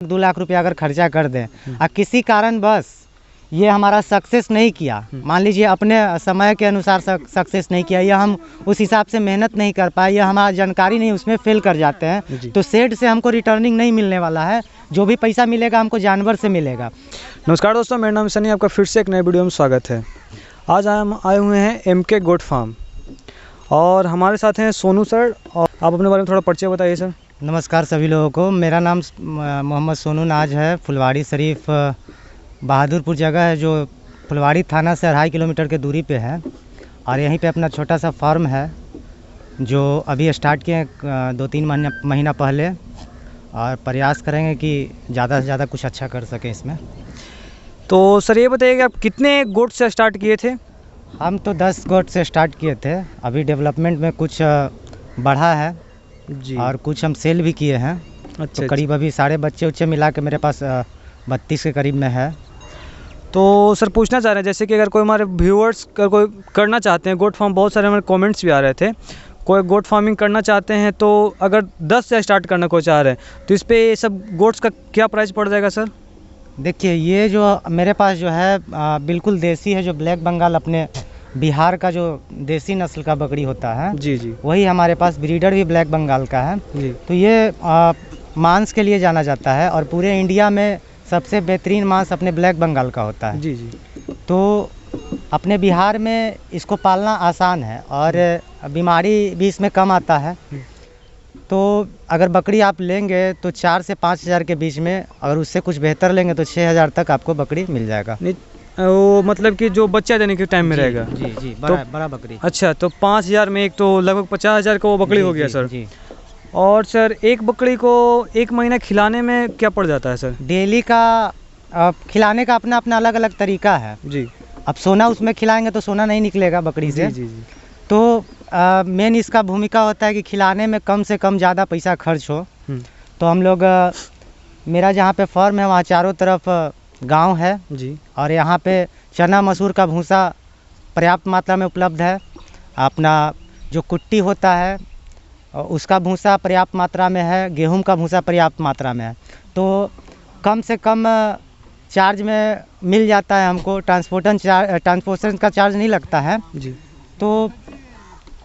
2 लाख रुपया अगर खर्चा कर दें और किसी कारण बस ये हमारा सक्सेस नहीं किया, मान लीजिए अपने समय के अनुसार सक्सेस नहीं किया, या हम उस हिसाब से मेहनत नहीं कर पाए, या हमारा जानकारी नहीं उसमें फेल कर जाते हैं, तो सेड से हमको रिटर्निंग नहीं मिलने वाला है। जो भी पैसा मिलेगा हमको जानवर से मिलेगा। नमस्कार दोस्तों, मेरा नाम सनी, आपका फिर से एक नए वीडियो में स्वागत है। आज हम आए हुए हैं MK गोट फार्म और हमारे साथ हैं सोनू सर। और आप अपने बारे में थोड़ा परिचय बताइए सर। नमस्कार सभी लोगों को, मेरा नाम मोहम्मद सोनू नाज है। फुलवाड़ी शरीफ बहादुरपुर जगह है जो फुलवाड़ी थाना से 2.5 किलोमीटर के दूरी पे है, और यहीं पे अपना छोटा सा फार्म है जो अभी स्टार्ट किए 2-3 महीना पहले, और प्रयास करेंगे कि ज़्यादा से ज़्यादा कुछ अच्छा कर सकें इसमें। तो सर ये बताइए कि आप कितने गोट से स्टार्ट किए थे? हम तो 10 गोट से स्टार्ट किए थे। अभी डेवलपमेंट में कुछ बढ़ा है जी, और कुछ हम सेल भी किए हैं। अच्छा, तो करीब अभी सारे बच्चे मिला के मेरे पास 32 के करीब में है। तो सर पूछना चाह रहे हैं, जैसे कि अगर कोई हमारे व्यूअर्स कोई करना चाहते हैं गोट फार्म, बहुत सारे हमारे कमेंट्स भी आ रहे थे, कोई गोट फार्मिंग करना चाहते हैं, तो अगर 10 से स्टार्ट करना कोई चाह रहे हैं तो इस पे ये सब गोट्स का क्या प्राइस पड़ जाएगा सर? देखिए, ये जो मेरे पास जो है बिल्कुल देसी है, जो ब्लैक बंगाल अपने बिहार का जो देसी नस्ल का बकरी होता है, जी जी, वही हमारे पास ब्रीडर भी ब्लैक बंगाल का है जी। तो ये मांस के लिए जाना जाता है, और पूरे इंडिया में सबसे बेहतरीन मांस अपने ब्लैक बंगाल का होता है। जी जी, तो अपने बिहार में इसको पालना आसान है और बीमारी भी इसमें कम आता है। तो अगर बकरी आप लेंगे तो 4 से 5 हज़ार के बीच में, अगर उससे कुछ बेहतर लेंगे तो 6 हज़ार तक आपको बकरी मिल जाएगा। वो मतलब कि जो बच्चा देने के टाइम में रहेगा। जी जी, तो बड़ा बकरी। अच्छा, तो 5,000 में एक तो लगभग 50,000 का वो बकरी हो गया सर। जी। और सर एक बकरी को 1 महीना खिलाने में क्या पड़ जाता है सर? डेली का खिलाने का अपना अपना अलग अलग तरीका है। जी, अब सोना उसमें खिलाएंगे तो सोना नहीं निकलेगा बकरी से। जी जी, तो मेन इसका भूमिका होता है कि खिलाने में कम से कम ज़्यादा पैसा खर्च हो। तो हम लोग मेरा जहाँ पे फार्म है वहाँ चारों तरफ गांव है जी, और यहाँ पे चना मसूर का भूसा पर्याप्त मात्रा में उपलब्ध है। अपना जो कुट्टी होता है उसका भूसा पर्याप्त मात्रा में है, गेहूं का भूसा पर्याप्त मात्रा में है। तो कम से कम चार्ज में मिल जाता है हमको। ट्रांसपोर्टेशन का चार्ज नहीं लगता है जी। तो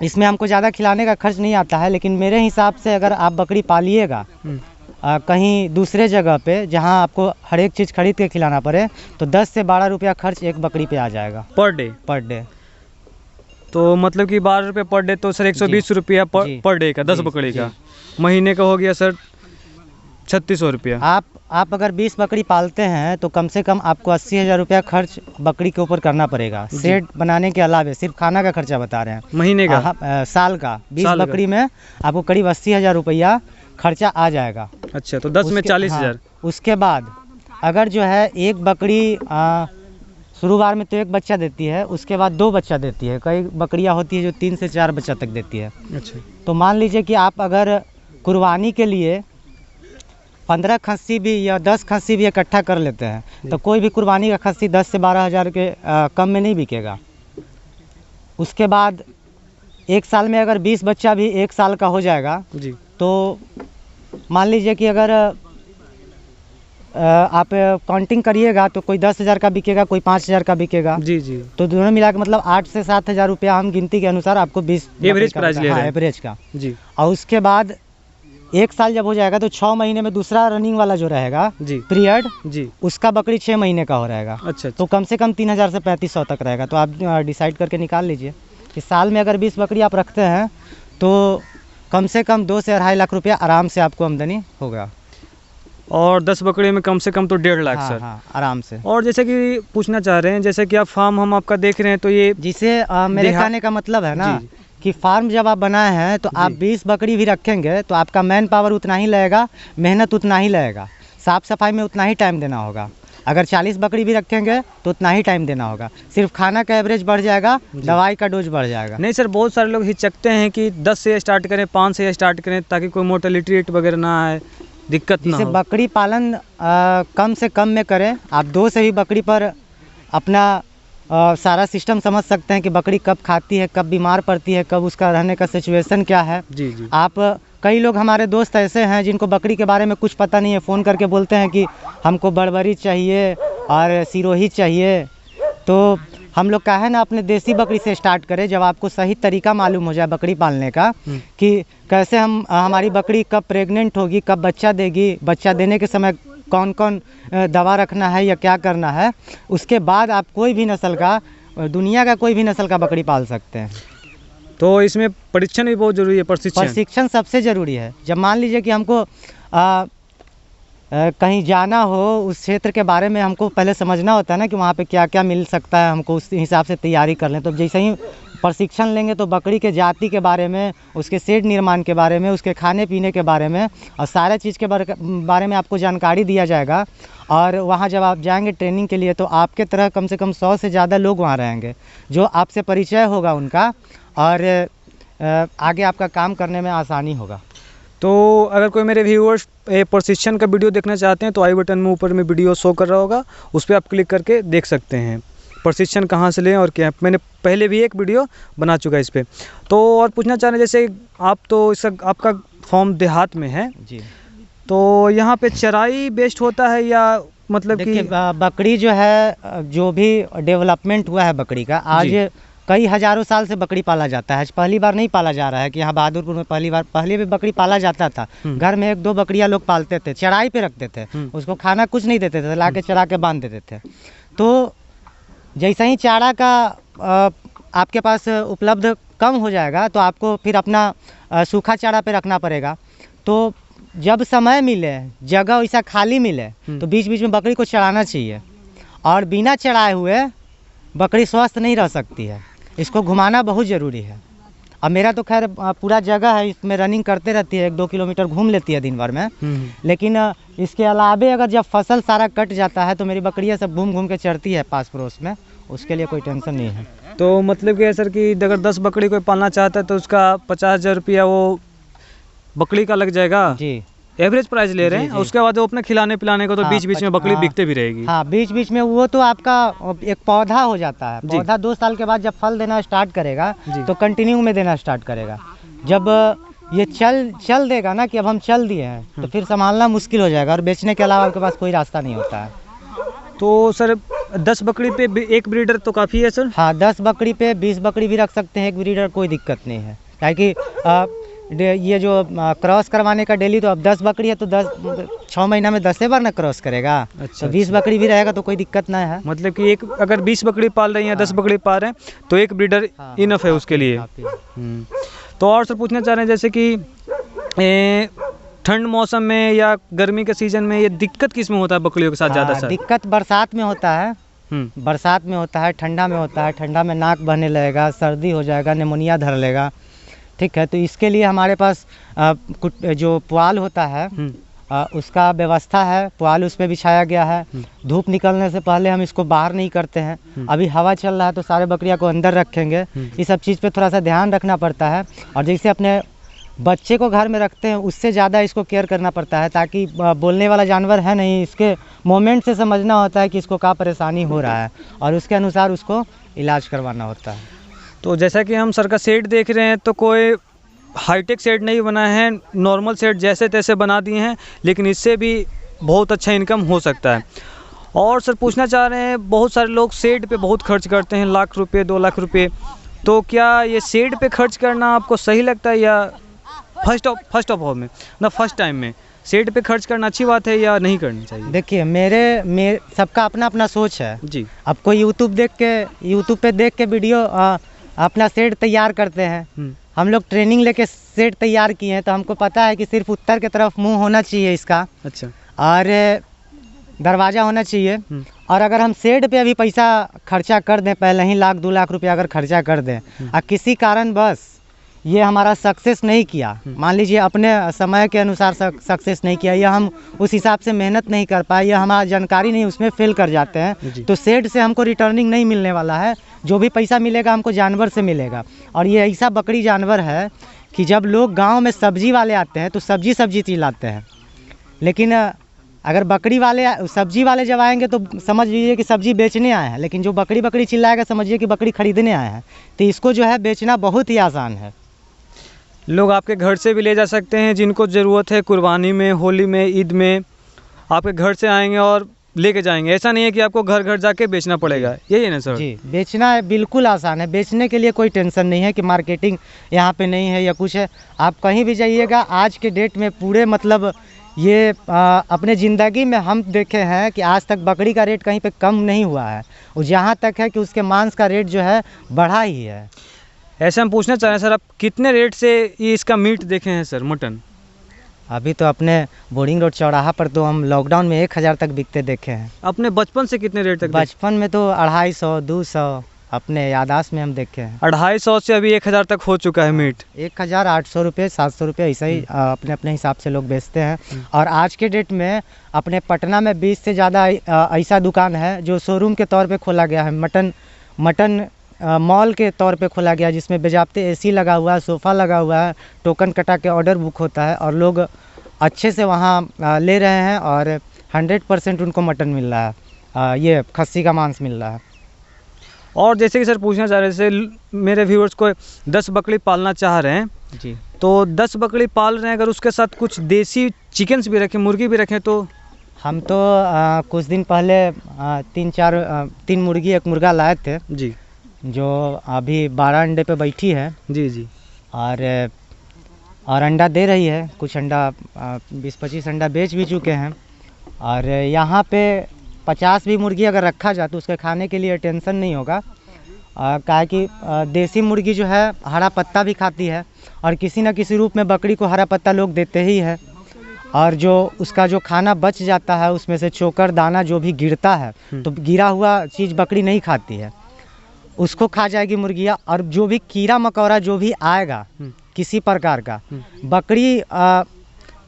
इसमें हमको ज़्यादा खिलाने का खर्च नहीं आता है। लेकिन मेरे हिसाब से अगर आप बकरी पालिएगा कहीं दूसरे जगह पे जहां आपको हर एक चीज़ खरीद के खिलाना पड़े, तो 10 से 12 रुपया खर्च एक बकरी पे आ जाएगा पर डे। तो मतलब कि 12 रुपये पर डे, तो सर 120 रुपया पर डे का 10 बकरी का। महीने का हो गया सर 3600 रुपया। आप अगर 20 बकरी पालते हैं तो कम से कम आपको 80,000 रुपया खर्च बकरी के ऊपर करना पड़ेगा। शेड बनाने के अलावा सिर्फ खाना का खर्चा बता रहे हैं। महीने का? साल का 20 बकरी में आपको करीब 80,000 रुपया खर्चा आ जाएगा। अच्छा, तो 10 में 40,000। उसके बाद अगर जो है एक बकरी शुरुआत में तो 1 बच्चा देती है, उसके बाद 2 बच्चा देती है। कई बकरियां होती है जो 3 से 4 बच्चा तक देती है। अच्छा, तो मान लीजिए कि आप अगर कुर्बानी के लिए 15 खस्सी भी या 10 खस्सी भी इकट्ठा कर लेते हैं तो कोई भी कुर्बानी का खस्सी 10 से 12 हज़ार के कम में नहीं बिकेगा। उसके बाद 1 साल में अगर 20 बच्चा भी 1 साल का हो जाएगा जी, तो मान लीजिए कि अगर आप काउंटिंग करिएगा तो कोई 10,000 का बिकेगा, कोई 5,000 का बिकेगा। जी जी, तो दोनों मिला के मतलब 8 से 7 हज़ार रुपया हम गिनती के अनुसार आपको 20 एवरेज प्राइस ले रहे हैं। एवरेज का जी। और उसके बाद 1 साल जब हो जाएगा तो 6 महीने में दूसरा रनिंग वाला जो रहेगा जी, पीरियड जी, उसका बकरी 6 महीने का हो रहेगा। अच्छा, तो कम से कम 3,000 से 3,500 तक रहेगा। तो आप डिसाइड करके निकाल लीजिए कि साल में अगर 20 बकरी आप रखते हैं तो कम से कम 2 से 2.5 लाख रुपया आराम से आपको आमदनी होगा। और 10 बकरी में कम से कम तो 1.5 लाख सर। हाँ, आराम से। और जैसे कि पूछना चाह रहे हैं, जैसे कि आप फार्म हम आपका देख रहे हैं, तो ये जिसे मेरे कहने का मतलब है ना कि फार्म जब आप बनाए हैं तो आप 20 बकरी भी रखेंगे तो आपका मैन पावर उतना ही लगेगा, मेहनत उतना ही लगेगा, साफ़ सफाई में उतना ही टाइम देना होगा। अगर 40 बकरी भी रखेंगे तो उतना ही टाइम देना होगा। सिर्फ खाना का एवरेज बढ़ जाएगा, दवाई का डोज बढ़ जाएगा। नहीं सर, बहुत सारे लोग हिचकते हैं कि 10 से स्टार्ट करें, 5 से स्टार्ट करें, ताकि कोई मोर्टेलिटी रेट वगैरह ना आए, दिक्कत ना हो। जैसे बकरी पालन कम से कम में करें। आप 2 से भी बकरी पर अपना सारा सिस्टम समझ सकते हैं कि बकरी कब खाती है, कब बीमार पड़ती है, कब उसका रहने का सिचुएशन क्या है। जी जी, आप कई लोग हमारे दोस्त ऐसे हैं जिनको बकरी के बारे में कुछ पता नहीं है, फ़ोन करके बोलते हैं कि हमको बड़बड़ी चाहिए और सिरोही चाहिए। तो हम लोग का है ना, अपने देसी बकरी से स्टार्ट करें। जब आपको सही तरीका मालूम हो जाए बकरी पालने का कि कैसे हमारी बकरी कब प्रेग्नेंट होगी, कब बच्चा देगी, बच्चा देने के समय कौन कौन दवा रखना है या क्या करना है, उसके बाद आप कोई भी नस्ल का, दुनिया का कोई भी नस्ल का बकरी पाल सकते हैं। तो इसमें परीक्षण भी बहुत ज़रूरी है, प्रशिक्षण सबसे ज़रूरी है। जब मान लीजिए कि हमको कहीं जाना हो, उस क्षेत्र के बारे में हमको पहले समझना होता है ना कि वहाँ पे क्या क्या मिल सकता है, हमको उस हिसाब से तैयारी कर लें। तो जैसे ही प्रशिक्षण लेंगे तो बकरी के जाति के बारे में, उसके शेड निर्माण के बारे में, उसके खाने पीने के बारे में और सारे चीज़ के बारे में आपको जानकारी दिया जाएगा। और वहाँ जब आप जाएंगे ट्रेनिंग के लिए तो आपके तरह कम से कम 100 से ज़्यादा लोग वहाँ रहेंगे जो आपसे परिचय होगा उनका, और आगे आपका काम करने में आसानी होगा। तो अगर कोई मेरे व्यूअर्स प्रशिक्षण का वीडियो देखना चाहते हैं तो आई बटन में ऊपर में वीडियो शो कर रहा होगा, उस पर आप क्लिक करके देख सकते हैं प्रशिक्षण कहाँ से लें और क्या। मैंने पहले भी एक वीडियो बना चुका है इस पर। तो और पूछना चाह रहे हैं, जैसे आप तो इसका आपका फॉर्म देहात में है जी, तो यहाँ पे चराई बेस्ड होता है या मतलब कि बकरी जो है, जो भी डेवलपमेंट हुआ है बकरी का, आज कई हज़ारों साल से बकरी पाला जाता है। पहली बार नहीं पाला जा रहा है कि यहाँ बहादुरपुर में पहले भी बकरी पाला जाता था। घर में 1-2 बकरियाँ लोग पालते थे, चराई पे रखते थे, उसको खाना कुछ नहीं देते थे, ला के चरा के बांध देते थे। तो जैसे ही चारा का आपके पास उपलब्ध कम हो जाएगा तो आपको फिर अपना सूखा चारा पे रखना पड़ेगा। तो जब समय मिले, जगह वैसा खाली मिले तो बीच बीच में बकरी को चराना चाहिए। और बिना चराए हुए बकरी स्वस्थ नहीं रह सकती है, इसको घुमाना बहुत ज़रूरी है। अब मेरा तो खैर पूरा जगह है, इसमें रनिंग करते रहती है, 1-2 किलोमीटर घूम लेती है दिन भर में। लेकिन इसके अलावे अगर जब फसल सारा कट जाता है तो मेरी बकरियाँ सब घूम घूम के चरती है पास पड़ोस में, उसके लिए कोई टेंशन नहीं है। तो मतलब कि सर कि अगर 10 बकरी कोई पालना चाहता है तो उसका 50,000 रुपया वो बकरी का लग जाएगा जी, एवरेज प्राइस ले रहे हैं। उसके बाद वो अपने खिलाने पिलाने को तो बीच बीच में बकरी बिकते भी रहेगी। हाँ, बीच बीच में वो तो आपका एक पौधा हो जाता है। पौधा 2 साल के बाद जब फल देना स्टार्ट करेगा तो कंटिन्यू में देना स्टार्ट करेगा। जब ये चल देगा ना कि अब हम चल दिए हैं तो फिर संभालना मुश्किल हो जाएगा और बेचने के अलावा आपके पास कोई रास्ता नहीं होता है। तो सर 10 बकरी पे एक ब्रीडर तो काफ़ी है सर? हाँ, 10 बकरी पे 20 बकरी भी रख सकते हैं एक ब्रीडर, कोई दिक्कत नहीं है। ताकि ये जो क्रॉस करवाने का डेली, तो अब 10 बकरी है तो 6 महीना में 10 बार ना क्रॉस करेगा। अच्छा, तो 20 बकरी भी रहेगा तो कोई दिक्कत ना है। मतलब कि एक अगर 20 बकरी पाल रही हैं, 10 बकरी पाल रहे हैं तो एक ब्रीडर इनफ है उसके लिए। तो और सर पूछना चाह रहे हैं, जैसे कि ठंड मौसम में या गर्मी के सीजन में ये दिक्कत किस में होता है बकरियों के साथ ज़्यादा सर? दिक्कत बरसात में होता है, बरसात में होता है, ठंडा में होता है। ठंडा में नाक बहने लगेगा, सर्दी हो जाएगा, निमोनिया धर लेगा, ठीक है। तो इसके लिए हमारे पास जो पुआल होता है उसका व्यवस्था है, पुआल उस पर बिछाया गया है। धूप निकलने से पहले हम इसको बाहर नहीं करते हैं। अभी हवा चल रहा है तो सारे बकरियां को अंदर रखेंगे। इस सब चीज़ पे थोड़ा सा ध्यान रखना पड़ता है। और जैसे अपने बच्चे को घर में रखते हैं उससे ज़्यादा इसको केयर करना पड़ता है, ताकि बोलने वाला जानवर है नहीं, इसके मोमेंट से समझना होता है कि इसको क्या परेशानी हो रहा है और उसके अनुसार उसको इलाज करवाना होता है। तो जैसा कि हम सर का सेट देख रहे हैं तो कोई हाईटेक सेट नहीं बना है, नॉर्मल सेट जैसे तैसे बना दिए हैं, लेकिन इससे भी बहुत अच्छा इनकम हो सकता है। और सर पूछना चाह रहे हैं, बहुत सारे लोग सेट पे बहुत खर्च करते हैं, लाख रुपए 2 लाख रुपए, तो क्या ये सेट पे खर्च करना आपको सही लगता है या फर्स्ट ऑफ ऑल में ना फर्स्ट टाइम में सेट पे खर्च करना अच्छी बात है या नहीं करनी चाहिए? देखिए, मेरे सबका अपना अपना सोच है जी। अब कोई यूट्यूब पे देख के वीडियो अपना सेट तैयार करते हैं। हम लोग ट्रेनिंग लेके सेट तैयार किए हैं तो हमको पता है कि सिर्फ उत्तर की तरफ मुंह होना चाहिए इसका। अच्छा। और दरवाज़ा होना चाहिए। और अगर हम सेट पे अभी पैसा खर्चा कर दें, पहले ही 1-2 लाख रुपया अगर खर्चा कर दें और किसी कारण बस ये हमारा सक्सेस नहीं किया, मान लीजिए अपने समय के अनुसार सक्सेस नहीं किया या हम उस हिसाब से मेहनत नहीं कर पाए या हमारा जानकारी नहीं, उसमें फेल कर जाते हैं, तो सेट से हमको रिटर्निंग नहीं मिलने वाला है। जो भी पैसा मिलेगा हमको जानवर से मिलेगा। और ये ऐसा बकरी जानवर है कि जब लोग गांव में सब्जी वाले आते हैं तो सब्जी चिल्लाते हैं, लेकिन अगर बकरी वाले सब्जी वाले जब आएंगे तो समझ लीजिए कि सब्जी बेचने आए हैं, लेकिन जो बकरी चिल्लाएगा समझिए कि बकरी खरीदने आए हैं। तो इसको जो है बेचना बहुत ही आसान है। लोग आपके घर से भी ले जा सकते हैं, जिनको ज़रूरत है कुर्बानी में, होली में, ईद में, आपके घर से आएंगे और लेके जाएंगे। ऐसा नहीं है कि आपको घर घर जाके बेचना पड़ेगा, यही है ना सर? जी, बेचना है बिल्कुल आसान है। बेचने के लिए कोई टेंशन नहीं है कि मार्केटिंग यहाँ पे नहीं है या कुछ है। आप कहीं भी जाइएगा आज के डेट में पूरे मतलब ये अपने ज़िंदगी में हम देखे हैं कि आज तक बकरी का रेट कहीं पे कम नहीं हुआ है, और जहाँ तक है कि उसके मांस का रेट जो है बढ़ा ही है। ऐसे हम पूछना चाह रहे हैं सर, आप कितने रेट से ये इसका मीट देखे हैं सर, मटन? अभी तो अपने बोरिंग रोड चौराहा पर तो हम लॉकडाउन में 1000 तक बिकते देखे हैं। अपने बचपन से कितने रेट तक? बचपन में तो 250, 200 अपने यादाश्त में हम देखे हैं। 250 से अभी 1000 तक हो चुका है मीट। 1800 रुपये, 700 रुपये ऐसा ही अपने अपने हिसाब से लोग बेचते हैं। और आज के डेट में अपने पटना में 20 से ज़्यादा ऐसा दुकान है जो शोरूम के तौर पे खोला गया है। मटन मॉल के तौर पे खोला गया, जिसमें बेजाब्ते एसी लगा हुआ है, सोफ़ा लगा हुआ है, टोकन कटा के ऑर्डर बुक होता है और लोग अच्छे से वहाँ ले रहे हैं और 100% उनको मटन मिल रहा है, ये खस्सी का मांस मिल रहा है। और जैसे कि सर पूछना चाह रहे थे, मेरे व्यूअर्स को 10 बकरी पालना चाह रहे हैं जी, तो 10 बकरी पाल रहे हैं, अगर उसके साथ कुछ देसी चिकन्स भी रखें, मुर्गी भी रखें तो? हम तो कुछ दिन पहले 3 मुर्गी 1 मुर्गा लाए थे जी, जो अभी 12 अंडे पे बैठी है। जी जी। और अंडा दे रही है। कुछ अंडा 20-25 अंडा बेच भी चुके हैं। और यहाँ पे 50 भी मुर्गी अगर रखा जाए तो उसके खाने के लिए टेंशन नहीं होगा, काहे कि देसी मुर्गी जो है हरा पत्ता भी खाती है और किसी न किसी रूप में बकरी को हरा पत्ता लोग देते ही है। और जो उसका जो खाना बच जाता है उसमें से चोकर दाना जो भी गिरता है तो गिरा हुआ चीज़ बकरी नहीं खाती है, उसको खा जाएगी मुर्गियाँ। और जो भी कीड़ा मकोड़ा जो भी आएगा किसी प्रकार का,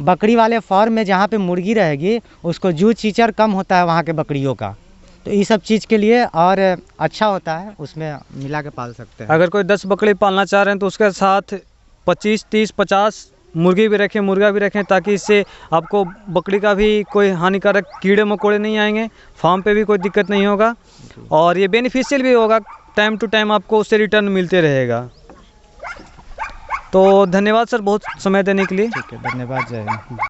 बकरी वाले फार्म में जहाँ पे मुर्गी रहेगी उसको जू चीचर कम होता है वहाँ के बकरियों का, तो ये सब चीज़ के लिए और अच्छा होता है, उसमें मिला के पाल सकते हैं। अगर कोई 10 बकरी पालना चाह रहे हैं तो उसके साथ 25, 30, 50 मुर्गी भी रखें, मुर्गा भी रखें, ताकि इससे आपको बकरी का भी कोई हानिकारक कीड़े मकोड़े नहीं आएंगे, फार्म पे भी कोई दिक्कत नहीं होगा और ये बेनिफिशियल भी होगा। टाइम टू टाइम आपको उससे रिटर्न मिलते रहेगा। तो धन्यवाद सर बहुत समय देने के लिए। ठीक है, धन्यवाद, जय हिंद।